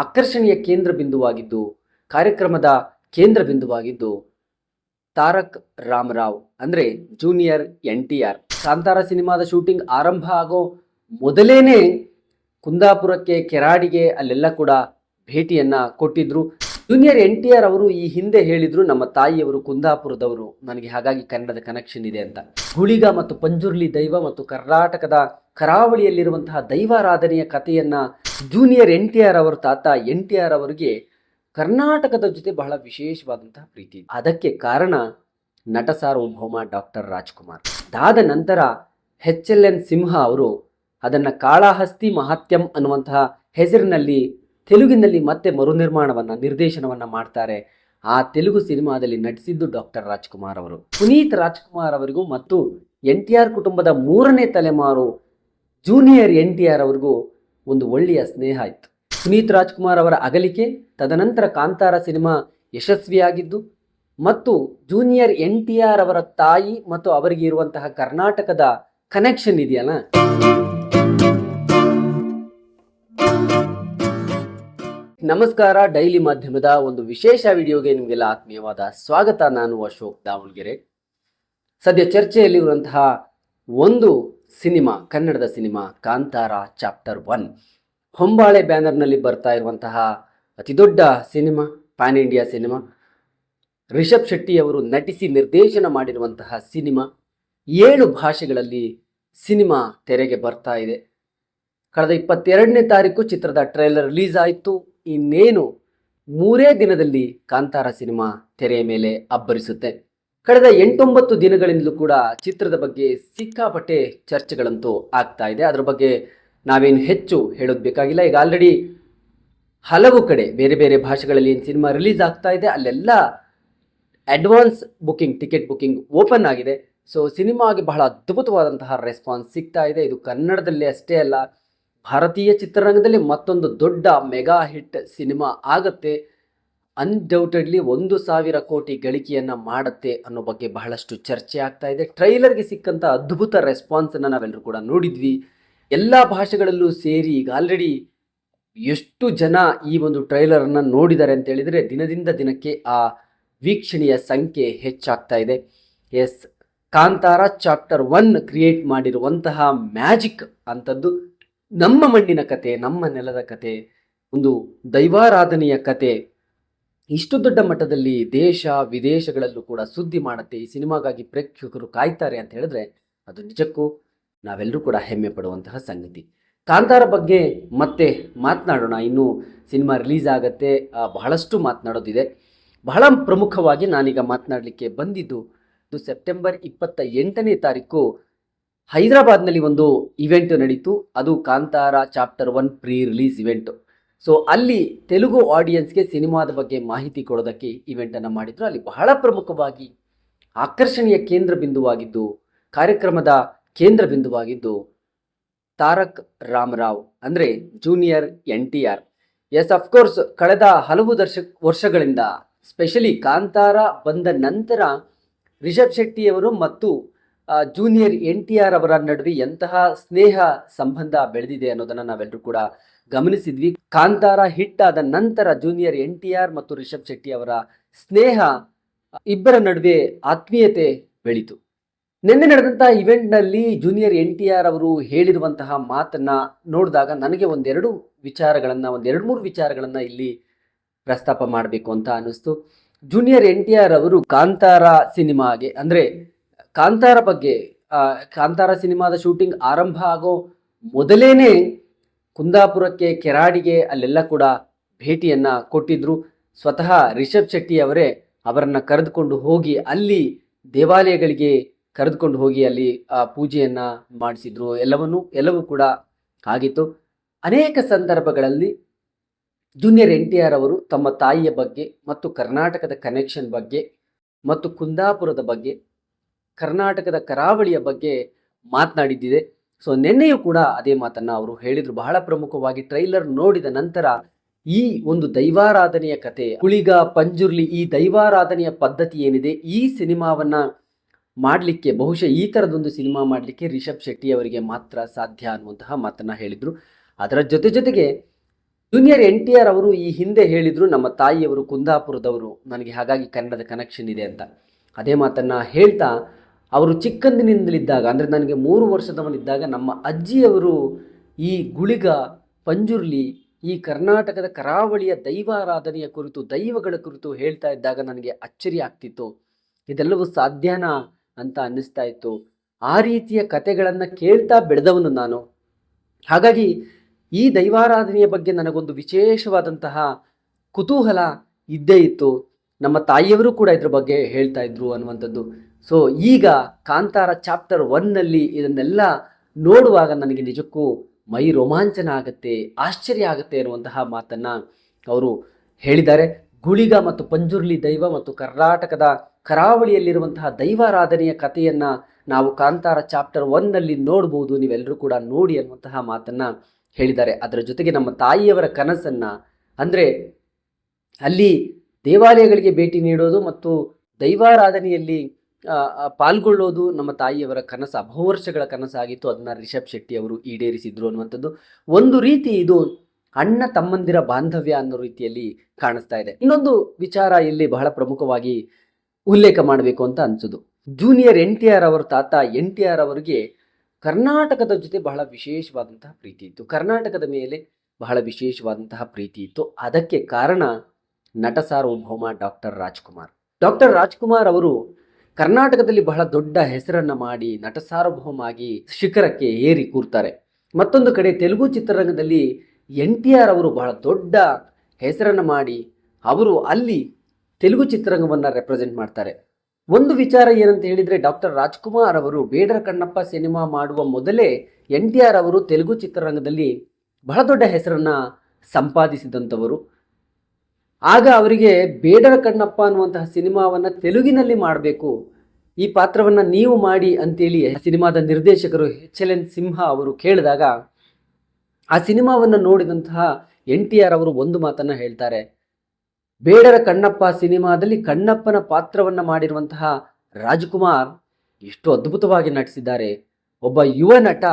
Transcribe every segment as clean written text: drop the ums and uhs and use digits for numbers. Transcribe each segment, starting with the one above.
ಆಕರ್ಷಣೆಯ ಕೇಂದ್ರ ಬಿಂದುವಾಗಿದ್ದು, ಕಾರ್ಯಕ್ರಮದ ಕೇಂದ್ರ ಬಿಂದುವಾಗಿದ್ದು ತಾರಕ್ ರಾಮರಾವ್ ಅಂದರೆ ಜೂನಿಯರ್ NTR. ಕಾಂತಾರ ಸಿನಿಮಾದ ಶೂಟಿಂಗ್ ಆರಂಭ ಆಗೋ ಮೊದಲೇನೆ ಕುಂದಾಪುರಕ್ಕೆ, ಕೆರಾಡಿಗೆ ಅಲ್ಲೆಲ್ಲ ಕೂಡ ಭೇಟಿಯನ್ನ ಕೊಟ್ಟಿದ್ರು. ಜೂನಿಯರ್ NTR ಅವರು ಈ ಹಿಂದೆ ಹೇಳಿದ್ರು, ನಮ್ಮ ತಾಯಿಯವರು ಕುಂದಾಪುರದವರು, ನನಗೆ ಹಾಗಾಗಿ ಕನ್ನಡದ ಕನೆಕ್ಷನ್ ಇದೆ ಅಂತ. ಗುಳಿಗ ಮತ್ತು ಪಂಜುರ್ಲಿ ದೈವ ಮತ್ತು ಕರ್ನಾಟಕದ ಕರಾವಳಿಯಲ್ಲಿರುವಂತಹ ದೈವಾರಾಧನೆಯ ಕಥೆಯನ್ನ ಜೂನಿಯರ್ NTR ಅವರ ತಾತ NTR ಅವರಿಗೆ ಕರ್ನಾಟಕದ ಜೊತೆ ಬಹಳ ವಿಶೇಷವಾದಂತಹ ಪ್ರೀತಿ. ಅದಕ್ಕೆ ಕಾರಣ ನಟ ಸಾರ್ವಭೌಮ ಡಾಕ್ಟರ್ ರಾಜ್ಕುಮಾರ್. ಅದಾದ ನಂತರ HLN ಸಿಂಹ ಅವರು ಅದನ್ನು ಕಾಳಹಸ್ತಿ ಮಹಾತ್ಯಂ ಅನ್ನುವಂತಹ ಹೆಸರಿನಲ್ಲಿ ತೆಲುಗಿನಲ್ಲಿ ಮತ್ತೆ ಮರುನಿರ್ಮಾಣವನ್ನ, ನಿರ್ದೇಶನವನ್ನ ಮಾಡ್ತಾರೆ. ಆ ತೆಲುಗು ಸಿನಿಮಾದಲ್ಲಿ ನಟಿಸಿದ್ದು ಡಾಕ್ಟರ್ ರಾಜ್ಕುಮಾರ್ ಅವರು. ಪುನೀತ್ ರಾಜ್ಕುಮಾರ್ ಅವರಿಗೂ ಮತ್ತು NTR ಕುಟುಂಬದ 3ನೇ ತಲೆಮಾರು ಜೂನಿಯರ್ NTR ಅವರಿಗೂ ಒಂದು ಒಳ್ಳೆಯ ಸ್ನೇಹ ಇತ್ತು. ಪುನೀತ್ ರಾಜ್ಕುಮಾರ್ ಅವರ ಅಗಲಿಕೆ, ತದನಂತರ ಕಾಂತಾರ ಸಿನಿಮಾ ಯಶಸ್ವಿಯಾಗಿದ್ದು ಮತ್ತು ಜೂನಿಯರ್ NTR ಅವರ ತಾಯಿ ಮತ್ತು ಅವರಿಗೆ ಇರುವಂತಹ ಕರ್ನಾಟಕದ ಕನೆಕ್ಷನ್ ಇದೆಯಲ್ಲ. ನಮಸ್ಕಾರ, ಡೈಲಿ ಮಾಧ್ಯಮದ ಒಂದು ವಿಶೇಷ ವಿಡಿಯೋಗೆ ನಿಮಗೆಲ್ಲ ಆತ್ಮೀಯವಾದ ಸ್ವಾಗತ. ನಾನು ಅಶೋಕ್ ದಾವಣಗೆರೆ. ಸದ್ಯ ಚರ್ಚೆಯಲ್ಲಿರುವಂತಹ ಒಂದು ಸಿನಿಮಾ, ಕನ್ನಡದ ಸಿನಿಮಾ ಕಾಂತಾರ ಚಾಪ್ಟರ್ 1. ಹೊಂಬಾಳೆ ಬ್ಯಾನರ್ನಲ್ಲಿ ಬರ್ತಾ ಇರುವಂತಹ ಅತಿದೊಡ್ಡ cinema, pan India cinema. Rishab Shetty ಅವರು ನಟಿಸಿ ನಿರ್ದೇಶನ ಮಾಡಿರುವಂತಹ ಸಿನಿಮಾ. 7 ಭಾಷೆಗಳಲ್ಲಿ ಸಿನಿಮಾ ತೆರೆಗೆ ಬರ್ತಾ ಇದೆ. ಕಳೆದ 22ನೇ ತಾರೀಕು ಚಿತ್ರದ ಟ್ರೈಲರ್ ರಿಲೀಸ್ ಆಯಿತು. ಇನ್ನೇನು 3 ದಿನದಲ್ಲಿ ಕಾಂತಾರ ಸಿನಿಮಾ ತೆರೆಯ ಮೇಲೆ ಅಬ್ಬರಿಸುತ್ತೆ. ಕಳೆದ 8-9 ದಿನಗಳಿಂದಲೂ ಕೂಡ ಚಿತ್ರದ ಬಗ್ಗೆ ಸಿಕ್ಕಾಪಟ್ಟೆ ಚರ್ಚೆಗಳಂತೂ ಆಗ್ತಾ ಇದೆ. ಅದರ ಬಗ್ಗೆ ನಾವೇನು ಹೆಚ್ಚು ಹೇಳೋದು ಬೇಕಾಗಿಲ್ಲ. ಈಗ ಆಲ್ರೆಡಿ ಹಲವು ಕಡೆ ಬೇರೆ ಬೇರೆ ಭಾಷೆಗಳಲ್ಲಿ ಏನು ಸಿನಿಮಾ ರಿಲೀಸ್ ಆಗ್ತಾ ಇದೆ ಅಲ್ಲೆಲ್ಲ advance booking, ticket booking open ಆಗಿದೆ. ಸೊ ಸಿನಿಮಾಗೆ ಬಹಳ ಅದ್ಭುತವಾದಂತಹ ರೆಸ್ಪಾನ್ಸ್ ಸಿಗ್ತಾ ಇದೆ. ಇದು ಕನ್ನಡದಲ್ಲಿ ಅಷ್ಟೇ ಅಲ್ಲ, ಭಾರತೀಯ ಚಿತ್ರರಂಗದಲ್ಲಿ ಮತ್ತೊಂದು ದೊಡ್ಡ ಮೆಗಾ ಹಿಟ್ ಸಿನಿಮಾ ಆಗುತ್ತೆ. ಅನ್ಡೌಟೆಡ್ಲಿ 1,000 ಕೋಟಿ ಗಳಿಕೆಯನ್ನು ಮಾಡುತ್ತೆ ಅನ್ನೋ ಬಗ್ಗೆ ಬಹಳಷ್ಟು ಚರ್ಚೆ ಆಗ್ತಾ ಇದೆ. ಟ್ರೈಲರ್ಗೆ ಸಿಕ್ಕಂಥ ಅದ್ಭುತ ರೆಸ್ಪಾನ್ಸನ್ನು ನಾವೆಲ್ಲರೂ ಕೂಡ ನೋಡಿದ್ವಿ. ಎಲ್ಲ ಭಾಷೆಗಳಲ್ಲೂ ಸೇರಿ ಈಗ ಆಲ್ರೆಡಿ ಎಷ್ಟು ಜನ ಈ ಒಂದು ಟ್ರೈಲರನ್ನು ನೋಡಿದ್ದಾರೆ ಅಂತ ಹೇಳಿದರೆ ದಿನದಿಂದ ದಿನಕ್ಕೆ ಆ ವೀಕ್ಷಣೆಯ ಸಂಖ್ಯೆ ಹೆಚ್ಚಾಗ್ತಾ ಇದೆ. ಎಸ್, ಕಾಂತಾರ ಚಾಪ್ಟರ್ 1 ಕ್ರಿಯೇಟ್ ಮಾಡಿರುವಂತಹ ಮ್ಯಾಜಿಕ್ ಅಂಥದ್ದು. ನಮ್ಮ ಮಣ್ಣಿನ ಕತೆ, ನಮ್ಮ ನೆಲದ ಕತೆ, ಒಂದು ದೈವಾರಾಧನೆಯ ಕತೆ ಇಷ್ಟು ದೊಡ್ಡ ಮಟ್ಟದಲ್ಲಿ ದೇಶ ವಿದೇಶಗಳಲ್ಲೂ ಕೂಡ ಸುದ್ದಿ ಮಾಡುತ್ತೆ. ಈ ಸಿನಿಮಾಗಾಗಿ ಪ್ರೇಕ್ಷಕರು ಕಾಯ್ತಾರೆ ಅಂತ ಹೇಳಿದ್ರೆ ಅದು ನಿಜಕ್ಕೂ ನಾವೆಲ್ಲರೂ ಕೂಡ ಹೆಮ್ಮೆ ಪಡುವಂತಹ ಸಂಗತಿ. ಕಾಂತಾರ ಬಗ್ಗೆ ಮತ್ತೆ ಮಾತನಾಡೋಣ. ಇನ್ನು ಸಿನಿಮಾ ರಿಲೀಸ್ ಆಗತ್ತೆ, ಬಹಳಷ್ಟು ಮಾತನಾಡೋದಿದೆ. ಬಹಳ ಪ್ರಮುಖವಾಗಿ ನಾನೀಗ ಮಾತನಾಡಲಿಕ್ಕೆ ಬಂದಿದ್ದು ಸೆಪ್ಟೆಂಬರ್ 28ನೇ ತಾರೀಕು ಹೈದರಾಬಾದ್ನಲ್ಲಿ ಒಂದು ಇವೆಂಟ್ ನಡೀತು. ಅದು Kantara chapter 1 pre release event. So ಅಲ್ಲಿ ತೆಲುಗು ಆಡಿಯನ್ಸ್ಗೆ ಸಿನಿಮಾದ ಬಗ್ಗೆ ಮಾಹಿತಿ ಕೊಡೋದಕ್ಕೆ ಇವೆಂಟನ್ನು ಮಾಡಿದ್ರು. ಅಲ್ಲಿ ಬಹಳ ಪ್ರಮುಖವಾಗಿ ಆಕರ್ಷಣೆಯ ಕೇಂದ್ರ ಬಿಂದುವಾಗಿದ್ದು, ಕಾರ್ಯಕ್ರಮದ ಕೇಂದ್ರ ಬಿಂದುವಾಗಿದ್ದು ತಾರಕ್ ರಾಮರಾವ್ ಅಂದರೆ ಜೂನಿಯರ್ NTR. ಎಸ್, ಅಫ್ಕೋರ್ಸ್ ಕಳೆದ ಹಲವು ವರ್ಷಗಳಿಂದ, ಸ್ಪೆಷಲಿ ಕಾಂತಾರ ಬಂದ ನಂತರ ರಿಷಬ್ ಶೆಟ್ಟಿಯವರು ಮತ್ತು ಜೂನಿಯರ್ NTR ಅವರ ನಡುವೆ ಎಂತಹ ಸ್ನೇಹ ಸಂಬಂಧ ಬೆಳೆದಿದೆ ಅನ್ನೋದನ್ನು ನಾವೆಲ್ಲರೂ ಕೂಡ ಗಮನಿಸಿದ್ವಿ. ಕಾಂತಾರ ಹಿಟ್ ಆದ ನಂತರ ಜೂನಿಯರ್ NTR ಮತ್ತು ರಿಷಬ್ ಶೆಟ್ಟಿ ಅವರ ಸ್ನೇಹ, ಇಬ್ಬರ ನಡುವೆ ಆತ್ಮೀಯತೆ ಬೆಳೀತು. ನಿನ್ನೆ ನಡೆದಂತಹ ಇವೆಂಟ್ನಲ್ಲಿ ಜೂನಿಯರ್ NTR ಅವರು ಹೇಳಿರುವಂತಹ ಮಾತನ್ನ ನೋಡಿದಾಗ ನನಗೆ ಒಂದೆರಡು ಮೂರು ವಿಚಾರಗಳನ್ನು ಇಲ್ಲಿ ಪ್ರಸ್ತಾಪ ಮಾಡಬೇಕು ಅಂತ ಅನ್ನಿಸ್ತು. ಜೂನಿಯರ್ NTR ಅವರು ಕಾಂತಾರ ಸಿನಿಮಾಗೆ ಅಂದರೆ ಕಾಂತಾರ ಬಗ್ಗೆ, ಕಾಂತಾರ ಸಿನಿಮಾದ ಶೂಟಿಂಗ್ ಆರಂಭ ಆಗೋ ಮೊದಲೇನೆ ಕುಂದಾಪುರಕ್ಕೆ, ಕೆರಾಡಿಗೆ ಅಲ್ಲೆಲ್ಲ ಕೂಡ ಭೇಟಿಯನ್ನ ಕೊಟ್ಟಿದ್ರು. ಸ್ವತಃ ರಿಷಬ್ ಶೆಟ್ಟಿ ಅವರೇ ಅವರನ್ನು ಕರೆದುಕೊಂಡು ಹೋಗಿ ಅಲ್ಲಿ ದೇವಾಲಯಗಳಿಗೆ ಕರೆದುಕೊಂಡು ಹೋಗಿ ಅಲ್ಲಿ ಪೂಜೆಯನ್ನ ಮಾಡಿಸಿದ್ರು. ಎಲ್ಲವೂ ಕೂಡ ಆಗಿತ್ತು. ಅನೇಕ ಸಂದರ್ಭಗಳಲ್ಲಿ ಜೂನಿಯರ್ NTR ಅವರು ತಮ್ಮ ತಾಯಿಯ ಬಗ್ಗೆ ಮತ್ತು ಕರ್ನಾಟಕದ ಕನೆಕ್ಷನ್ ಬಗ್ಗೆ ಮತ್ತು ಕುಂದಾಪುರದ ಬಗ್ಗೆ, ಕರ್ನಾಟಕದ ಕರಾವಳಿಯ ಬಗ್ಗೆ ಮಾತನಾಡಿದ್ದಿದೆ. ಸೊ ನಿನ್ನೆಯೂ ಕೂಡ ಅದೇ ಮಾತನ್ನು ಅವರು ಹೇಳಿದರು. ಬಹಳ ಪ್ರಮುಖವಾಗಿ ಟ್ರೈಲರ್ ನೋಡಿದ ನಂತರ ಈ ಒಂದು ದೈವಾರಾಧನೆಯ ಕತೆ, ಗುಳಿಗ ಪಂಜುರ್ಲಿ, ಈ ದೈವಾರಾಧನೆಯ ಪದ್ಧತಿ ಏನಿದೆ, ಈ ಸಿನಿಮಾವನ್ನ ಮಾಡಲಿಕ್ಕೆ, ಬಹುಶಃ ಈ ಥರದೊಂದು ಸಿನಿಮಾ ಮಾಡಲಿಕ್ಕೆ ರಿಷಬ್ ಶೆಟ್ಟಿ ಅವರಿಗೆ ಮಾತ್ರ ಸಾಧ್ಯ ಅನ್ನುವಂತಹ ಮಾತನ್ನು ಹೇಳಿದರು. ಅದರ ಜೊತೆಗೆ ಜೂನಿಯರ್ NTR ಅವರು ಈ ಹಿಂದೆ ಹೇಳಿದ್ರು, ನಮ್ಮ ತಾಯಿಯವರು ಕುಂದಾಪುರದವರು, ನನಗೆ ಹಾಗಾಗಿ ಕನ್ನಡದ ಕನೆಕ್ಷನ್ ಇದೆ ಅಂತ. ಅದೇ ಮಾತನ್ನು ಹೇಳ್ತಾ, ಅವರು ಚಿಕ್ಕಂದಿನಿಂದಲಿದ್ದಾಗ ಅಂದರೆ ನನಗೆ 3 ವರ್ಷದವನಿದ್ದಾಗ ನಮ್ಮ ಅಜ್ಜಿಯವರು ಈ ಗುಳಿಗ, ಪಂಜುರ್ಲಿ, ಈ ಕರ್ನಾಟಕದ ಕರಾವಳಿಯ ದೈವಾರಾಧನೆಯ ಕುರಿತು, ದೈವಗಳ ಕುರಿತು ಹೇಳ್ತಾ ಇದ್ದಾಗ ನನಗೆ ಅಚ್ಚರಿ ಆಗ್ತಿತ್ತು. ಇದೆಲ್ಲವೂ ಸಾಧ್ಯನಾ ಅಂತ ಅನ್ನಿಸ್ತಾ ಇತ್ತು. ಆ ರೀತಿಯ ಕಥೆಗಳನ್ನು ಕೇಳ್ತಾ ಬೆಳೆದವನು ನಾನು. ಹಾಗಾಗಿ ಈ ದೈವಾರಾಧನೆಯ ಬಗ್ಗೆ ನನಗೊಂದು ವಿಶೇಷವಾದಂತಹ ಕುತೂಹಲ ಇದ್ದೇ ಇತ್ತು. ನಮ್ಮ ತಾಯಿಯವರು ಕೂಡ ಇದ್ರ ಬಗ್ಗೆ ಹೇಳ್ತಾ ಇದ್ರು ಅನ್ನುವಂಥದ್ದು. ಸೊ ಈಗ ಕಾಂತಾರ ಚಾಪ್ಟರ್ 1ನಲ್ಲಿ ಇದನ್ನೆಲ್ಲ ನೋಡುವಾಗ ನನಗೆ ನಿಜಕ್ಕೂ ಮೈ ರೋಮಾಂಚನ ಆಗುತ್ತೆ, ಆಶ್ಚರ್ಯ ಆಗುತ್ತೆ ಅನ್ನುವಂತಹ ಮಾತನ್ನು ಅವರು ಹೇಳಿದ್ದಾರೆ. ಗುಳಿಗ ಮತ್ತು ಪಂಜುರ್ಲಿ ದೈವ ಮತ್ತು ಕರ್ನಾಟಕದ ಕರಾವಳಿಯಲ್ಲಿರುವಂತಹ ದೈವಾರಾಧನೆಯ ಕಥೆಯನ್ನು ನಾವು ಕಾಂತಾರ ಚಾಪ್ಟರ್ 1ನಲ್ಲಿ ನೋಡ್ಬೋದು, ನೀವೆಲ್ಲರೂ ಕೂಡ ನೋಡಿ ಅನ್ನುವಂತಹ ಮಾತನ್ನು ಹೇಳಿದ್ದಾರೆ. ಅದರ ಜೊತೆಗೆ ನಮ್ಮ ತಾಯಿಯವರ ಕನಸನ್ನು, ಅಂದರೆ ಅಲ್ಲಿ ದೇವಾಲಯಗಳಿಗೆ ಭೇಟಿ ನೀಡೋದು ಮತ್ತು ದೈವಾರಾಧನೆಯಲ್ಲಿ ಪಾಲ್ಗೊಳ್ಳೋದು ನಮ್ಮ ತಾಯಿಯವರ ಕನಸು, ಬಹುವರ್ಷಗಳ ಕನಸಾಗಿತ್ತು. ಅದನ್ನು ರಿಷಬ್ ಶೆಟ್ಟಿ ಅವರು ಈಡೇರಿಸಿದ್ರು ಅನ್ನುವಂಥದ್ದು. ಒಂದು ರೀತಿ ಇದು ಅಣ್ಣ ತಮ್ಮಂದಿರ ಬಾಂಧವ್ಯ ಅನ್ನೋ ರೀತಿಯಲ್ಲಿ ಕಾಣಿಸ್ತಾ ಇದೆ. ಇನ್ನೊಂದು ವಿಚಾರ ಇಲ್ಲಿ ಬಹಳ ಪ್ರಮುಖವಾಗಿ ಉಲ್ಲೇಖ ಮಾಡಬೇಕು ಅಂತ ಅನಿಸೋದು, ಜೂನಿಯರ್ NTR ಅವರ ತಾತ NTR ಅವರಿಗೆ ಕರ್ನಾಟಕದ ಜೊತೆ ಬಹಳ ವಿಶೇಷವಾದಂತಹ ಪ್ರೀತಿ ಇತ್ತು, ಕರ್ನಾಟಕದ ಮೇಲೆ ಬಹಳ ವಿಶೇಷವಾದಂತಹ ಪ್ರೀತಿ ಇತ್ತು. ಅದಕ್ಕೆ ಕಾರಣ ನಟ ಸಾರ್ವಭೌಮ ಡಾಕ್ಟರ್ ರಾಜ್ಕುಮಾರ್. ಡಾಕ್ಟರ್ ರಾಜ್ಕುಮಾರ್ ಅವರು ಕರ್ನಾಟಕದಲ್ಲಿ ಬಹಳ ದೊಡ್ಡ ಹೆಸರನ್ನು ಮಾಡಿ ನಟ ಸಾರ್ವಭೌಮ ಆಗಿ ಶಿಖರಕ್ಕೆ ಏರಿ ಕೂರ್ತಾರೆ. ಮತ್ತೊಂದು ಕಡೆ ತೆಲುಗು ಚಿತ್ರರಂಗದಲ್ಲಿ NTR ಅವರು ಬಹಳ ದೊಡ್ಡ ಹೆಸರನ್ನು ಮಾಡಿ ಅವರು ಅಲ್ಲಿ ತೆಲುಗು ಚಿತ್ರರಂಗವನ್ನು ರೆಪ್ರೆಸೆಂಟ್ ಮಾಡ್ತಾರೆ. ಒಂದು ವಿಚಾರ ಏನಂತ ಹೇಳಿದರೆ, ಡಾಕ್ಟರ್ ರಾಜ್ಕುಮಾರ್ ಅವರು ಬೇಡರ ಕಣ್ಣಪ್ಪ ಸಿನಿಮಾ ಮಾಡುವ ಮೊದಲೇ NTR ಅವರು ತೆಲುಗು ಚಿತ್ರರಂಗದಲ್ಲಿ ಬಹಳ ದೊಡ್ಡ ಹೆಸರನ್ನು ಸಂಪಾದಿಸಿದಂಥವರು. ಆಗ ಅವರಿಗೆ ಬೇಡರ ಕಣ್ಣಪ್ಪ ಅನ್ನುವಂತಹ ಸಿನಿಮಾವನ್ನು ತೆಲುಗಿನಲ್ಲಿ ಮಾಡಬೇಕು, ಈ ಪಾತ್ರವನ್ನು ನೀವು ಮಾಡಿ ಅಂತೇಳಿ ಸಿನಿಮಾದ ನಿರ್ದೇಶಕರು HLN ಸಿಂಹ ಅವರು ಕೇಳಿದಾಗ ಆ ಸಿನಿಮಾವನ್ನು ನೋಡಿದಂತಹ NTR ಅವರು ಒಂದು ಮಾತನ್ನು ಹೇಳ್ತಾರೆ, ಬೇಡರ ಕಣ್ಣಪ್ಪ ಸಿನಿಮಾದಲ್ಲಿ ಕಣ್ಣಪ್ಪನ ಪಾತ್ರವನ್ನು ಮಾಡಿರುವಂತಹ ರಾಜ್ಕುಮಾರ್ ಎಷ್ಟು ಅದ್ಭುತವಾಗಿ ನಟಿಸಿದ್ದಾರೆ. ಒಬ್ಬ ಯುವ ನಟ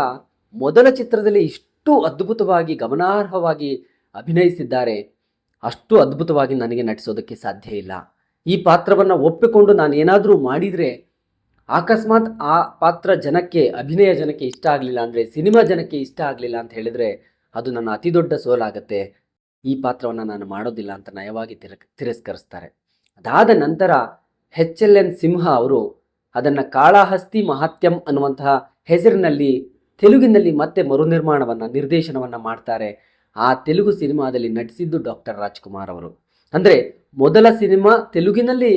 ಮೊದಲ ಚಿತ್ರದಲ್ಲಿ ಇಷ್ಟು ಅದ್ಭುತವಾಗಿ ಗಮನಾರ್ಹವಾಗಿ ಅಭಿನಯಿಸಿದ್ದಾರೆ, ಅಷ್ಟು ಅದ್ಭುತವಾಗಿ ನನಗೆ ನಟಿಸೋದಕ್ಕೆ ಸಾಧ್ಯ ಇಲ್ಲ. ಈ ಪಾತ್ರವನ್ನು ಒಪ್ಪಿಕೊಂಡು ನಾನು ಏನಾದರೂ ಮಾಡಿದರೆ, ಅಕಸ್ಮಾತ್ ಆ ಪಾತ್ರ ಜನಕ್ಕೆ, ಅಭಿನಯ ಜನಕ್ಕೆ ಇಷ್ಟ ಆಗಲಿಲ್ಲ ಅಂದರೆ, ಸಿನಿಮಾ ಜನಕ್ಕೆ ಇಷ್ಟ ಆಗಲಿಲ್ಲ ಅಂತ ಹೇಳಿದರೆ ಅದು ನನ್ನ ಅತಿ ದೊಡ್ಡ ಸೋಲಾಗುತ್ತೆ, ಈ ಪಾತ್ರವನ್ನು ನಾನು ಮಾಡೋದಿಲ್ಲ ಅಂತ ನಯವಾಗಿ ತಿರಸ್ಕರಿಸ್ತಾರೆ. ಅದಾದ ನಂತರ HLN ಸಿಂಹ ಅವರು ಅದನ್ನು ಕಾಳಹಸ್ತಿ ಮಹಾತ್ಯಂ ಅನ್ನುವಂತಹ ಹೆಸರಿನಲ್ಲಿ ತೆಲುಗಿನಲ್ಲಿ ಮತ್ತೆ ಮರುನಿರ್ಮಾಣವನ್ನು, ನಿರ್ದೇಶನವನ್ನು ಮಾಡ್ತಾರೆ. ಆ ತೆಲುಗು ಸಿನಿಮಾದಲ್ಲಿ ನಟಿಸಿದ್ದು ಡಾಕ್ಟರ್ ರಾಜ್ಕುಮಾರ್ ಅವರು. ಅಂದರೆ ಮೊದಲ ಸಿನಿಮಾ ತೆಲುಗಿನಲ್ಲಿ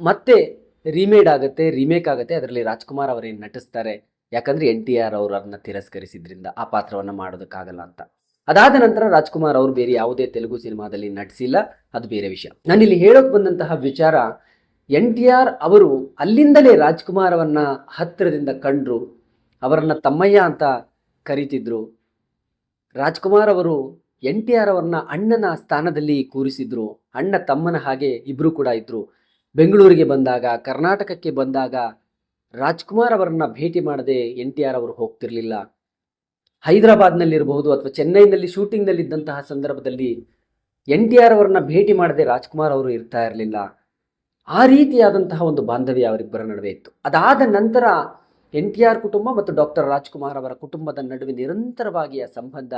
ಮತ್ತೆ ರೀಮೇಕ್ ಆಗುತ್ತೆ, ಅದರಲ್ಲಿ ರಾಜ್ಕುಮಾರ್ ಅವರೇನು ನಟಿಸ್ತಾರೆ, ಯಾಕಂದರೆ NTR ಅವರು ಅದನ್ನು ತಿರಸ್ಕರಿಸಿದ್ರಿಂದ ಆ ಪಾತ್ರವನ್ನು ಮಾಡೋದಕ್ಕಾಗಲ್ಲ ಅಂತ. ಅದಾದ ನಂತರ ರಾಜ್ಕುಮಾರ್ ಅವರು ಬೇರೆ ಯಾವುದೇ ತೆಲುಗು ಸಿನಿಮಾದಲ್ಲಿ ನಟಿಸಿಲ್ಲ, ಅದು ಬೇರೆ ವಿಷಯ. ನಾನಿಲ್ಲಿ ಹೇಳೋಕೆ ಬಂದಂತಹ ವಿಚಾರ, NTR ಅವರು ಅಲ್ಲಿಂದಲೇ ರಾಜ್ಕುಮಾರ್ ಅವರನ್ನ ಹತ್ತಿರದಿಂದ ಕಂಡ್ರು, ಅವರನ್ನು ತಮ್ಮಯ್ಯ ಅಂತ ಕರೀತಿದ್ರು. ರಾಜ್ಕುಮಾರ್ ಅವರು NTR ಅವರನ್ನ ಅಣ್ಣನ ಸ್ಥಾನದಲ್ಲಿ ಕೂರಿಸಿದ್ರು, ಅಣ್ಣ ತಮ್ಮನ ಹಾಗೆ ಇಬ್ಬರು ಕೂಡ ಇದ್ದರು. ಬೆಂಗಳೂರಿಗೆ ಬಂದಾಗ, ಕರ್ನಾಟಕಕ್ಕೆ ಬಂದಾಗ ರಾಜ್ಕುಮಾರ್ ಅವರನ್ನ ಭೇಟಿ ಮಾಡದೆ NTR ಅವರು ಹೋಗ್ತಿರ್ಲಿಲ್ಲ. ಹೈದರಾಬಾದ್ನಲ್ಲಿರಬಹುದು ಅಥವಾ ಚೆನ್ನೈನಲ್ಲಿ ಶೂಟಿಂಗ್ನಲ್ಲಿದ್ದಂತಹ ಸಂದರ್ಭದಲ್ಲಿ NTR ಅವರನ್ನ ಭೇಟಿ ಮಾಡದೆ ರಾಜ್ಕುಮಾರ್ ಅವರು ಇರ್ತಾ ಇರಲಿಲ್ಲ. ಆ ರೀತಿಯಾದಂತಹ ಒಂದು ಬಾಂಧವ್ಯ ಅವರಿಬ್ಬರ ನಡುವೆ ಇತ್ತು. ಅದಾದ ನಂತರ NTR ಕುಟುಂಬ ಮತ್ತು ಡಾಕ್ಟರ್ ರಾಜ್ಕುಮಾರ್ ಅವರ ಕುಟುಂಬದ ನಡುವೆ ನಿರಂತರವಾಗಿ ಆ ಸಂಬಂಧ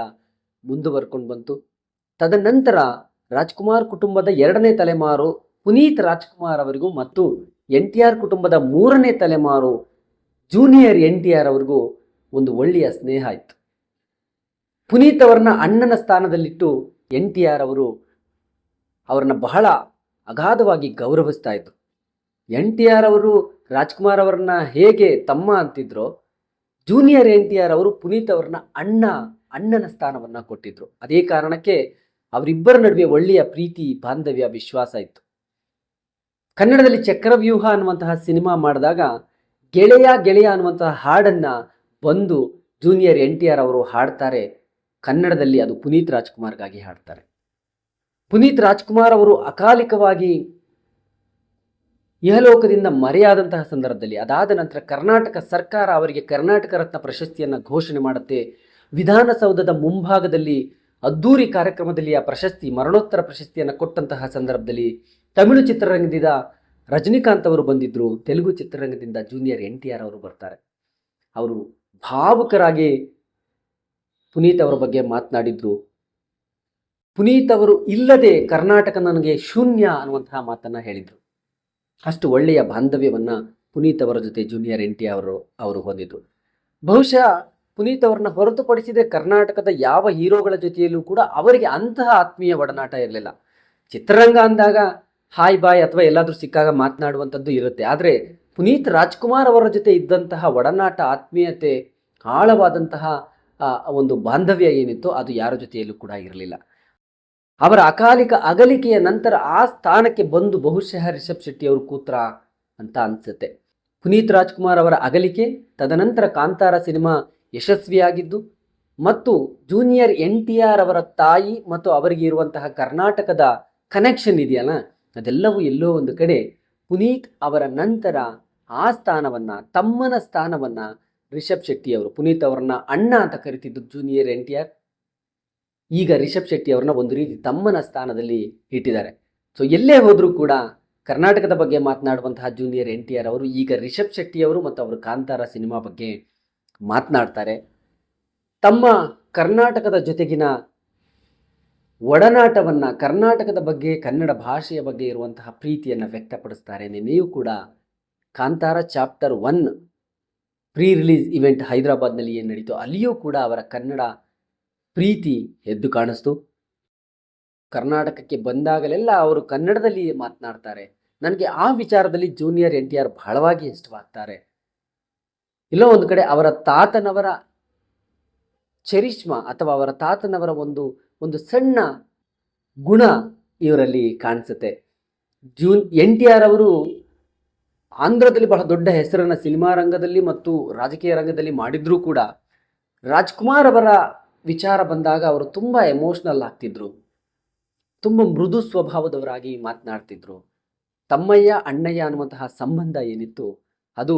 ಮುಂದುವರ್ಕೊಂಡು ಬಂತು. ತದನಂತರ ರಾಜ್ಕುಮಾರ್ ಕುಟುಂಬದ 2ನೇ ತಲೆಮಾರು ಪುನೀತ್ ರಾಜ್ಕುಮಾರ್ ಅವರಿಗೂ ಮತ್ತು NTR ಕುಟುಂಬದ 3ನೇ ತಲೆಮಾರು ಜೂನಿಯರ್ NTR ಅವರಿಗೂ ಒಂದು ಒಳ್ಳೆಯ ಸ್ನೇಹ ಇತ್ತು. ಪುನೀತ್ ಅವರನ್ನ ಅಣ್ಣನ ಸ್ಥಾನದಲ್ಲಿಟ್ಟು NTR ಅವರು ಅವರನ್ನ ಬಹಳ ಅಗಾಧವಾಗಿ ಗೌರವಿಸ್ತಾ ಇದ್ರು. NTR ಅವರು ರಾಜ್ಕುಮಾರ್ ಅವರನ್ನ ಹೇಗೆ ತಮ್ಮ ಅಂತಿದ್ರೋ, ಜೂನಿಯರ್ NTR ಅವರು ಪುನೀತ್ ಅವರನ್ನ ಅಣ್ಣನ ಸ್ಥಾನವನ್ನು ಕೊಟ್ಟಿದ್ರು. ಅದೇ ಕಾರಣಕ್ಕೆ ಅವರಿಬ್ಬರ ನಡುವೆ ಒಳ್ಳೆಯ ಪ್ರೀತಿ, ಬಾಂಧವ್ಯ, ವಿಶ್ವಾಸ ಇತ್ತು. ಕನ್ನಡದಲ್ಲಿ ಚಕ್ರವ್ಯೂಹ ಅನ್ನುವಂತಹ ಸಿನಿಮಾ ಮಾಡಿದಾಗ ಗೆಳೆಯ ಗೆಳೆಯ ಅನ್ನುವಂತಹ ಹಾಡನ್ನು ಬಂದು ಜೂನಿಯರ್ NTR ಅವರು ಹಾಡ್ತಾರೆ. ಕನ್ನಡದಲ್ಲಿ ಅದು ಪುನೀತ್ ರಾಜ್ಕುಮಾರ್ಗಾಗಿ ಹಾಡ್ತಾರೆ. ಪುನೀತ್ ರಾಜ್ಕುಮಾರ್ ಅವರು ಅಕಾಲಿಕವಾಗಿ ಇಹಲೋಕದಿಂದ ಮರೆಯಾದಂತಹ ಸಂದರ್ಭದಲ್ಲಿ, ಅದಾದ ನಂತರ ಕರ್ನಾಟಕ ಸರ್ಕಾರ ಅವರಿಗೆ ಕರ್ನಾಟಕ ರತ್ನ ಪ್ರಶಸ್ತಿಯನ್ನು ಘೋಷಣೆ ಮಾಡುತ್ತೆ. ವಿಧಾನಸೌಧದ ಮುಂಭಾಗದಲ್ಲಿ ಅದ್ದೂರಿ ಕಾರ್ಯಕ್ರಮದಲ್ಲಿ ಆ ಪ್ರಶಸ್ತಿ ಮರಣೋತ್ತರ ಪ್ರಶಸ್ತಿಯನ್ನು ಕೊಟ್ಟಂತಹ ಸಂದರ್ಭದಲ್ಲಿ ತಮಿಳು ಚಿತ್ರರಂಗದಿಂದ ರಜನಿಕಾಂತ್ ಅವರು ಬಂದಿದ್ದರು, ತೆಲುಗು ಚಿತ್ರರಂಗದಿಂದ ಜೂನಿಯರ್ NTR ಅವರು ಬರ್ತಾರೆ. ಅವರು ಭಾವುಕರಾಗಿ ಪುನೀತ್ ಅವರ ಬಗ್ಗೆ ಮಾತನಾಡಿದ್ರು. ಪುನೀತ್ ಅವರು ಇಲ್ಲದೆ ಕರ್ನಾಟಕ ನನಗೆ ಶೂನ್ಯ ಅನ್ನುವಂತಹ ಮಾತನ್ನು ಹೇಳಿದರು. ಅಷ್ಟು ಒಳ್ಳೆಯ ಬಾಂಧವ್ಯವನ್ನು ಪುನೀತ್ ಅವರ ಜೊತೆ ಜೂನಿಯರ್ NTR ಅವರು ಹೊಂದಿದ್ರು. ಬಹುಶಃ ಪುನೀತ್ ಅವರನ್ನ ಹೊರತುಪಡಿಸಿದರೆ ಕರ್ನಾಟಕದ ಯಾವ ಹೀರೋಗಳ ಜೊತೆಯಲ್ಲೂ ಕೂಡ ಅವರಿಗೆ ಅಂತಹ ಆತ್ಮೀಯ ಒಡನಾಟ ಇರಲಿಲ್ಲ. ಚಿತ್ರರಂಗ ಅಂದಾಗ ಹಾಯ್ ಬಾಯ್ ಅಥವಾ ಎಲ್ಲಾದರೂ ಸಿಕ್ಕಾಗ ಮಾತನಾಡುವಂಥದ್ದು ಇರುತ್ತೆ. ಆದರೆ ಪುನೀತ್ ರಾಜ್ಕುಮಾರ್ ಅವರ ಜೊತೆ ಇದ್ದಂತಹ ಒಡನಾಟ, ಆತ್ಮೀಯತೆ, ಆಳವಾದಂತಹ ಒಂದು ಬಾಂಧವ್ಯ ಏನಿತ್ತು ಅದು ಯಾರ ಜೊತೆಯಲ್ಲೂ ಕೂಡ ಇರಲಿಲ್ಲ. ಅವರ ಅಕಾಲಿಕ ಅಗಲಿಕೆಯ ನಂತರ ಆ ಸ್ಥಾನಕ್ಕೆ ಬಂದು ಬಹುಶಃ ರಿಷಬ್ ಶೆಟ್ಟಿ ಅವರು ಕೂತ್ರ ಅಂತ ಅನಿಸುತ್ತೆ. ಪುನೀತ್ ರಾಜ್ಕುಮಾರ್ ಅವರ ಅಗಲಿಕೆ, ತದನಂತರ ಕಾಂತಾರ ಸಿನಿಮಾ ಯಶಸ್ವಿಯಾಗಿದ್ದು ಮತ್ತು ಜೂನಿಯರ್ NTR ಅವರ ತಾಯಿ ಮತ್ತು ಅವರಿಗೆ ಇರುವಂತಹ ಕರ್ನಾಟಕದ ಕನೆಕ್ಷನ್ ಇದೆಯಲ್ಲ, ಅದೆಲ್ಲವೂ ಎಲ್ಲೋ ಒಂದು ಕಡೆ ಪುನೀತ್ ಅವರ ನಂತರ ಆ ಸ್ಥಾನವನ್ನು, ತಮ್ಮನ ಸ್ಥಾನವನ್ನು ರಿಷಬ್ ಶೆಟ್ಟಿ ಅವರು, ಪುನೀತ್ ಅವರನ್ನ ಅಣ್ಣ ಅಂತ ಕರಿತಿದ್ದು ಜೂನಿಯರ್ NTR, ಈಗ ರಿಷಬ್ ಶೆಟ್ಟಿ ಅವ್ರನ್ನ ಒಂದು ರೀತಿ ತಮ್ಮನ ಸ್ಥಾನದಲ್ಲಿ ಇಟ್ಟಿದ್ದಾರೆ. ಸೊ ಎಲ್ಲೇ ಹೋದರೂ ಕೂಡ ಕರ್ನಾಟಕದ ಬಗ್ಗೆ ಮಾತನಾಡುವಂತಹ ಜೂನಿಯರ್ NTR ಅವರು ಈಗ ರಿಷಬ್ ಶೆಟ್ಟಿ ಅವರು ಮತ್ತು ಅವರು ಕಾಂತಾರ ಸಿನಿಮಾ ಬಗ್ಗೆ ಮಾತನಾಡ್ತಾರೆ. ತಮ್ಮ ಕರ್ನಾಟಕದ ಜೊತೆಗಿನ ಒಡನಾಟವನ್ನು, ಕರ್ನಾಟಕದ ಬಗ್ಗೆ, ಕನ್ನಡ ಭಾಷೆಯ ಬಗ್ಗೆ ಇರುವಂತಹ ಪ್ರೀತಿಯನ್ನು ವ್ಯಕ್ತಪಡಿಸ್ತಾರೆ. ನಿನ್ನೆಯೂ ಕೂಡ Kantara chapter 1 pre release event ಹೈದರಾಬಾದ್ನಲ್ಲಿ ಏನು ನಡೀತು ಅಲ್ಲಿಯೂ ಕೂಡ ಅವರ ಕನ್ನಡ ಪ್ರೀತಿ ಎದ್ದು ಕಾಣಿಸ್ತು. ಕರ್ನಾಟಕಕ್ಕೆ ಬಂದಾಗಲೆಲ್ಲ ಅವರು ಕನ್ನಡದಲ್ಲಿ ಮಾತನಾಡ್ತಾರೆ. ನನಗೆ ಆ ವಿಚಾರದಲ್ಲಿ ಜೂನಿಯರ್ NTR ಬಹಳವಾಗಿ ಇಷ್ಟವಾಗ್ತಾರೆ. ಇಲ್ಲೋ ಒಂದು ಕಡೆ ಅವರ ತಾತನವರ ಚರಿಷ್ಮಾ ಅಥವಾ ಅವರ ತಾತನವರ ಒಂದು ಸಣ್ಣ ಗುಣ ಇವರಲ್ಲಿ ಕಾಣಿಸುತ್ತೆ. NTR ಅವರು ಆಂಧ್ರದಲ್ಲಿ ಬಹಳ ದೊಡ್ಡ ಹೆಸರನ್ನು ಸಿನಿಮಾ ರಂಗದಲ್ಲಿ ಮತ್ತು ರಾಜಕೀಯ ರಂಗದಲ್ಲಿ ಮಾಡಿದ್ರೂ ಕೂಡ ರಾಜ್ಕುಮಾರ್ ಅವರ ವಿಚಾರ ಬಂದಾಗ ಅವರು ತುಂಬ ಎಮೋಷ್ನಲ್ ಆಗ್ತಿದ್ರು, ತುಂಬ ಮೃದು ಸ್ವಭಾವದವರಾಗಿ ಮಾತನಾಡ್ತಿದ್ರು. ತಮ್ಮಯ್ಯ ಅಣ್ಣಯ್ಯ ಅನ್ನುವಂತಹ ಸಂಬಂಧ ಏನಿತ್ತು ಅದು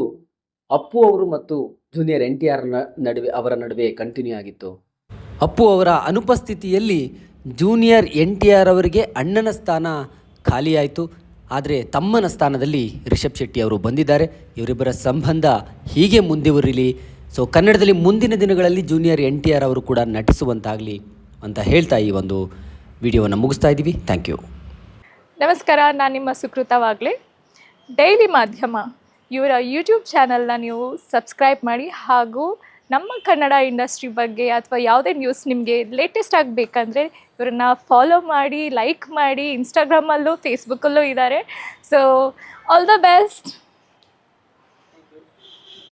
ಅಪ್ಪು ಅವರು ಮತ್ತು ಜೂನಿಯರ್ NTR ಅವರ ನಡುವೆ ಕಂಟಿನ್ಯೂ ಆಗಿತ್ತು. ಅಪ್ಪು ಅವರ ಅನುಪಸ್ಥಿತಿಯಲ್ಲಿ ಜೂನಿಯರ್ NTR ಅವರಿಗೆ ಅಣ್ಣನ ಸ್ಥಾನ ಖಾಲಿಯಾಯಿತು. ಆದರೆ ತಮ್ಮನ ಸ್ಥಾನದಲ್ಲಿ ರಿಷಬ್ ಶೆಟ್ಟಿ ಅವರು ಬಂದಿದ್ದಾರೆ. ಇವರಿಬ್ಬರ ಸಂಬಂಧ ಹೀಗೆ ಮುಂದುವರಿಲಿ. ಸೊ ಕನ್ನಡದಲ್ಲಿ ಮುಂದಿನ ದಿನಗಳಲ್ಲಿ ಜೂನಿಯರ್ NTR ಅವರು ಕೂಡ ನಟಿಸುವಂತಾಗಲಿ ಅಂತ ಹೇಳ್ತಾ ಈ ಒಂದು ವಿಡಿಯೋವನ್ನು ಮುಗಿಸ್ತಾ ಇದ್ದೀವಿ. Thank you. ನಮಸ್ಕಾರ, ನಾನು ನಿಮ್ಮ ಸುಕೃತ ವಾಗ್ಲೆ. ಡೈಲಿ ಮಾಧ್ಯಮ ಇವರ ಯೂಟ್ಯೂಬ್ ಚಾನಲ್ನ ನೀವು ಸಬ್ಸ್ಕ್ರೈಬ್ ಮಾಡಿ, ಹಾಗೂ ನಮ್ಮ ಕನ್ನಡ ಇಂಡಸ್ಟ್ರಿ ಬಗ್ಗೆ ಅಥವಾ ಯಾವುದೇ ನ್ಯೂಸ್ ನಿಮಗೆ ಲೇಟೆಸ್ಟ್ ಆಗಬೇಕಂದ್ರೆ ಇವರನ್ನ ಫಾಲೋ ಮಾಡಿ, ಲೈಕ್ ಮಾಡಿ. ಇನ್ಸ್ಟಾಗ್ರಾಮಲ್ಲೂ ಫೇಸ್ಬುಕ್ಕಲ್ಲೂ ಇದ್ದಾರೆ. So all the best.